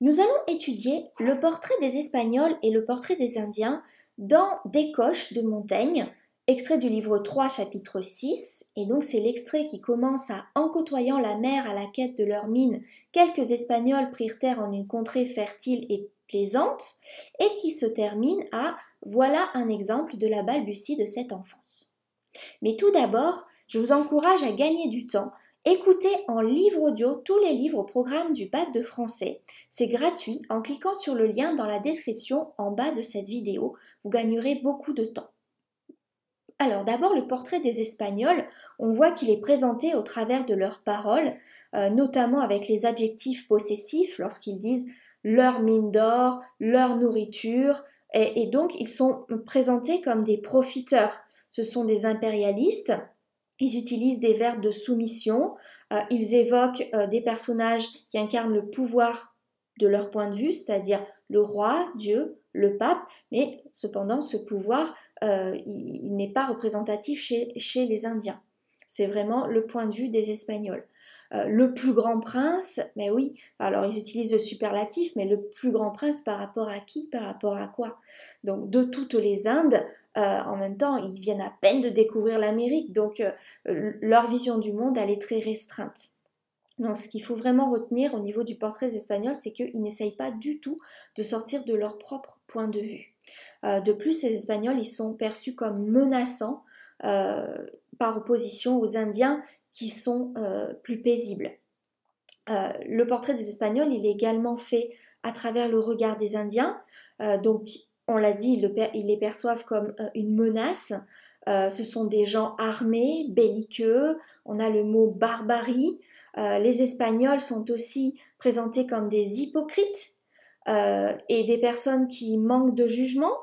Nous allons étudier le portrait des Espagnols et le portrait des Indiens dans Des Coches de Montaigne, extrait du livre 3, chapitre 6. Et donc c'est l'extrait qui commence à En côtoyant la mer à la quête de leurs mines, quelques Espagnols prirent terre en une contrée fertile et plaisante, et qui se termine à Voilà un exemple de la balbutie de cette enfance. Mais tout d'abord, je vous encourage à gagner du temps. Écoutez en livre audio tous les livres au programme du bac de français. C'est gratuit en cliquant sur le lien dans la description en bas de cette vidéo. Vous gagnerez beaucoup de temps. Alors d'abord le portrait des Espagnols, on voit qu'il est présenté au travers de leurs paroles, notamment avec les adjectifs possessifs lorsqu'ils disent leur mine d'or, leur nourriture, et donc ils sont présentés comme des profiteurs. Ce sont des impérialistes. Ils utilisent des verbes de soumission, ils évoquent des personnages qui incarnent le pouvoir de leur point de vue, c'est-à-dire le roi, Dieu, le pape, mais cependant ce pouvoir, il n'est pas représentatif chez les Indiens. C'est vraiment le point de vue des Espagnols. Le plus grand prince, mais oui, alors ils utilisent le superlatif, mais le plus grand prince par rapport à qui, par rapport à quoi? Donc de toutes les Indes, en même temps, ils viennent à peine de découvrir l'Amérique, donc leur vision du monde, elle est très restreinte. Donc, ce qu'il faut vraiment retenir au niveau du portrait des Espagnols, c'est qu'ils n'essayent pas du tout de sortir de leur propre point de vue. De plus, ces Espagnols, ils sont perçus comme menaçants par opposition aux Indiens qui sont plus paisibles. Le portrait des Espagnols, il est également fait à travers le regard des Indiens. Donc, on l'a dit, ils les perçoivent comme une menace. Ce sont des gens armés, belliqueux. On a le mot barbarie. Les Espagnols sont aussi présentés comme des hypocrites et des personnes qui manquent de jugement,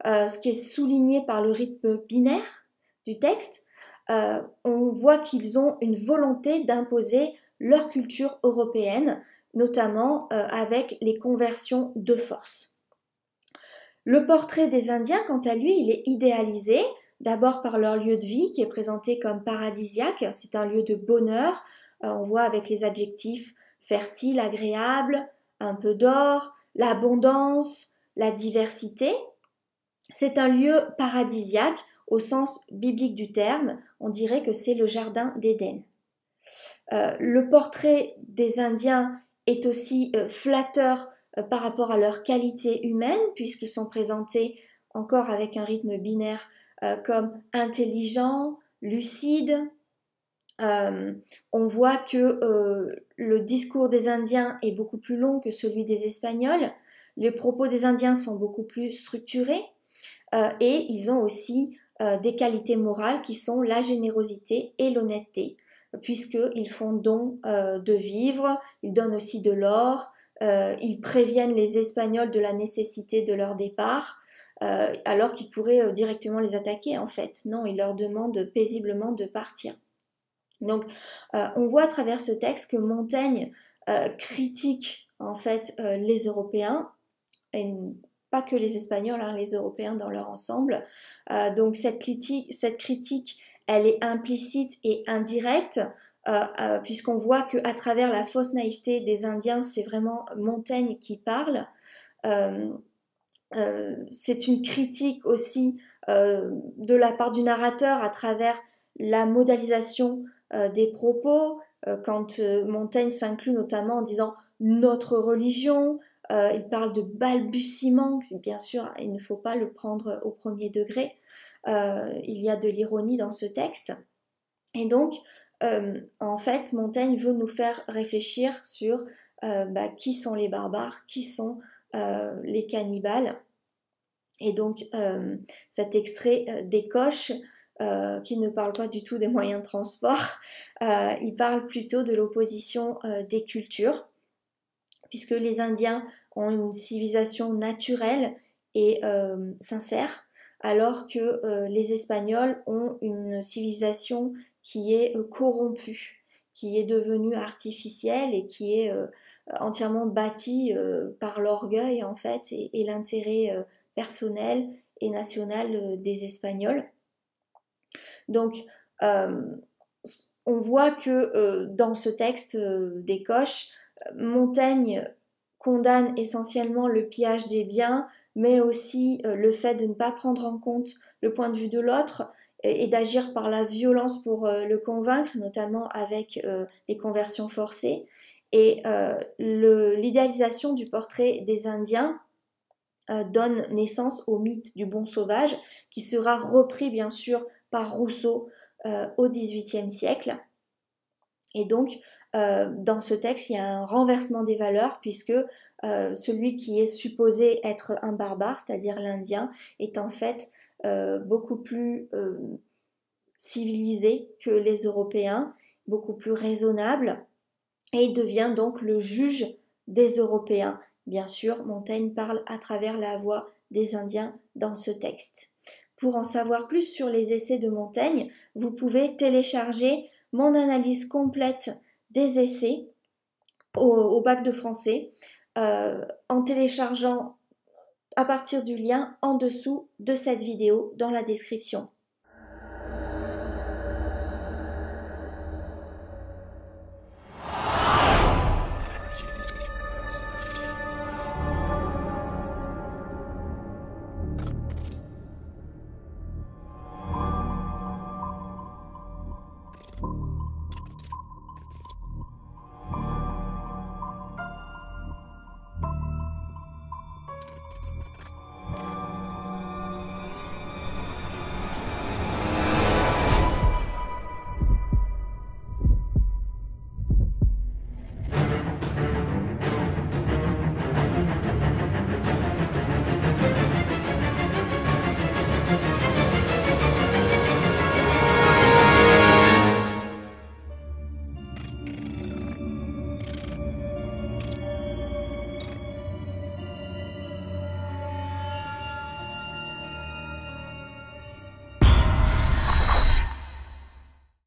ce qui est souligné par le rythme binaire du texte. On voit qu'ils ont une volonté d'imposer leur culture européenne, notamment avec les conversions de force. Le portrait des Indiens, quant à lui, il est idéalisé, d'abord par leur lieu de vie qui est présenté comme paradisiaque, c'est un lieu de bonheur, on voit avec les adjectifs fertile, agréable, un peu d'or, l'abondance, la diversité. C'est un lieu paradisiaque au sens biblique du terme, on dirait que c'est le jardin d'Éden. Le portrait des Indiens est aussi flatteur par rapport à leur qualité humaine, puisqu'ils sont présentés encore avec un rythme binaire comme intelligents, lucides. On voit que le discours des Indiens est beaucoup plus long que celui des Espagnols. Les propos des Indiens sont beaucoup plus structurés et ils ont aussi des qualités morales qui sont la générosité et l'honnêteté, puisqu'ils font don de vivres, ils donnent aussi de l'or, ils préviennent les Espagnols de la nécessité de leur départ, alors qu'ils pourraient directement les attaquer en fait. Non, ils leur demandent paisiblement de partir. Donc on voit à travers ce texte que Montaigne critique en fait les Européens, et pas que les Espagnols, hein, les Européens dans leur ensemble. Donc cette critique, elle est implicite et indirecte, puisqu'on voit qu'à travers la fausse naïveté des Indiens, c'est vraiment Montaigne qui parle. Euh, c'est une critique aussi de la part du narrateur à travers la modalisation des propos, quand Montaigne s'inclut notamment en disant notre religion, il parle de balbutiement, bien sûr il ne faut pas le prendre au premier degré, il y a de l'ironie dans ce texte, et donc en fait Montaigne veut nous faire réfléchir sur qui sont les barbares, qui sont les cannibales. Et donc cet extrait des coches qui ne parle pas du tout des moyens de transport, il parle plutôt de l'opposition des cultures, puisque les Indiens ont une civilisation naturelle et sincère, alors que les Espagnols ont une civilisation qui est corrompue, qui est devenue artificielle et qui est entièrement bâtie par l'orgueil en fait et l'intérêt personnel et national des Espagnols. Donc on voit que dans ce texte des Coches, Montaigne condamne essentiellement le pillage des biens, mais aussi le fait de ne pas prendre en compte le point de vue de l'autre et d'agir par la violence pour le convaincre, notamment avec les conversions forcées. Et l'idéalisation du portrait des Indiens donne naissance au mythe du bon sauvage, qui sera repris bien sûr par Rousseau au XVIIIe siècle. Et donc, dans ce texte, il y a un renversement des valeurs, puisque celui qui est supposé être un barbare, c'est-à-dire l'Indien, est en fait beaucoup plus civilisé que les Européens, beaucoup plus raisonnable, et il devient donc le juge des Européens. Bien sûr, Montaigne parle à travers la voix des Indiens dans ce texte. Pour en savoir plus sur les essais de Montaigne, vous pouvez télécharger mon analyse complète des essais au bac de français en téléchargeant à partir du lien en dessous de cette vidéo dans la description.